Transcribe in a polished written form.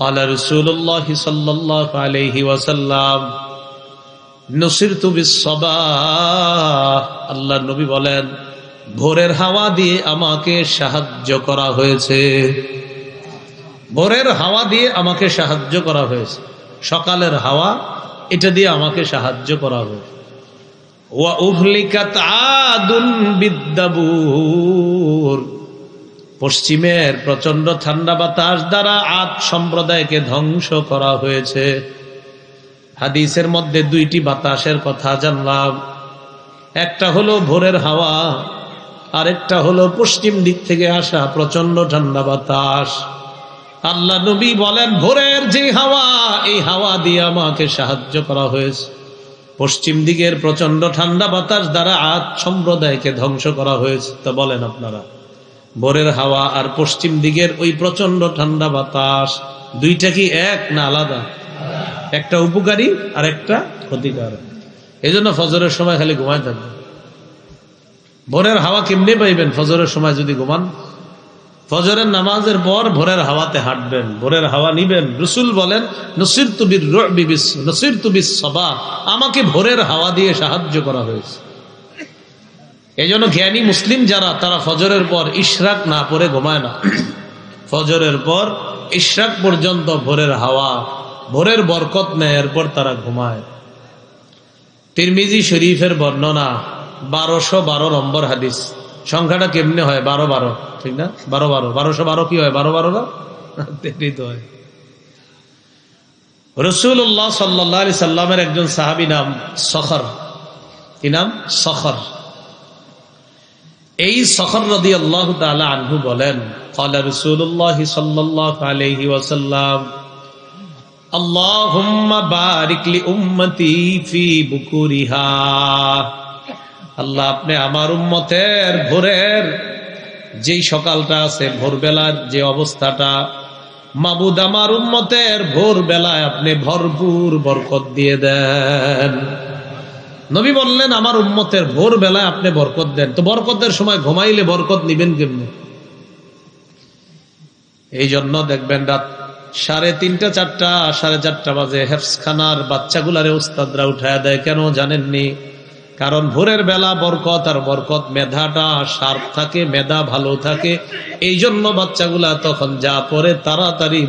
قال رسول الله صلى الله عليه وسلم নুসিরতু বিস-সাবাহ। আল্লাহর নবী বলেন, ভোরের হাওয়া দিয়ে আমাকে সাহায্য করা হয়েছে। ভোরের হাওয়া দিয়ে আমাকে সাহায্য করা হয়েছে, সকালের হাওয়া, এটা দিয়ে আমাকে সাহায্য করা হয়েছে। ওয়া উহলিকাত আদুন বিদ-দাবুর, পশ্চিমের প্রচন্ড ঠান্ডা বাতাস দ্বারা আদ সম্প্রদায়কে ধ্বংস করা হয়েছে। হাদিসের মধ্যে দুইটি বাতাসের কথা জানলাম, একটা হলো ভোরের হাওয়া, আরেকটা হলো পশ্চিম দিক থেকে আসা প্রচন্ড ঠান্ডা বাতাস। আল্লাহ নবী বলেন, ভোরের যে হাওয়া, এই হাওয়া দিয়ে আমাকে সাহায্য করা হয়েছে। পশ্চিম দিকের প্রচন্ড ঠান্ডা বাতাস দ্বারা আদ সম্প্রদায়কে ধ্বংস করা হয়েছে। তো বলেন আপনারা, ভোরের হাওয়া আর পশ্চিম দিকের ওই প্রচন্ড ঠান্ডা বাতাস, দুইটা কি এক না আলাদা? একটা উপকারী আর একটা ক্ষতিকারক। এই জন্য ফজরের সময় খালি ঘুমায় থাকবেন। ভোরের হাওয়া কেমনে পাইবেন? ফজরের সময় যদি ঘুমান, ফজরের নামাজের পর ভোরের হাওয়াতে হাঁটবেন, ভোরের হাওয়া নিবেন। রাসূল বলেন, নুসিরতু বিস-সাবাহ, আমাকে ভোরের হাওয়া দিয়ে সাহায্য করা হয়েছে। এই জন্য জ্ঞানী মুসলিম যারা, তারা ফজরের পর ইশরাক না পড়ে ঘুমায় না। ফজরের পর ইশরাক পর্যন্ত ভোরের হাওয়া, ভোরের বরকত নেয়, এরপর তারা ঘুমায়। তিরমিজি শরীফের বর্ণনা 1212 নম্বর হাদিস। সংখ্যাটা কেমনে হয়? 1212, ঠিক না? 1212, 1212 কি হয়? 1212 না? তো হয়। রাসূলুল্লাহ সাল্লাল্লাহু আলাইহি সাল্লামের একজন সাহাবী নাম সখর। কি নাম? সখর। এই সখর রাদিয়াল্লাহু তাআলা আনহু বলেন, ক্বালা রাসূলুল্লাহ সাল্লাল্লাহু আলাইহি ওয়াসাল্লাম, আল্লাহুম্মা বারিক লি উম্মতি ফি বুকুরিহা। আল্লাহ, আপনি আমার উম্মতের ভোরের যেই সকালটা আছে, ভোরবেলার যে অবস্থাটা, মাবুদ আমার উম্মতের ভোরবেলায় আপনি ভরপুর বরকত দিয়ে দেন। নবী বললেন, আমার উম্মতের ভোরবেলায় আপনি বরকত দেন। তো বরকতের সময় ঘুমাইলে বরকত নিবেন কেমনে? এই জন্য দেখবেন রাত 3:30, 4টা, 4:30 বাজে হেফজখানার বাচ্চাগুলারে উস্তাদরা উঠায় দেয়। কেন জানেননি? কারণ ভোরের বেলা বরকত, আর বরকত মেধাটা শার্প থাকে, মেধা ভালো থাকে। এই জন্য বাচ্চাগুলা তখন যা পড়ে তাড়াতাড়ি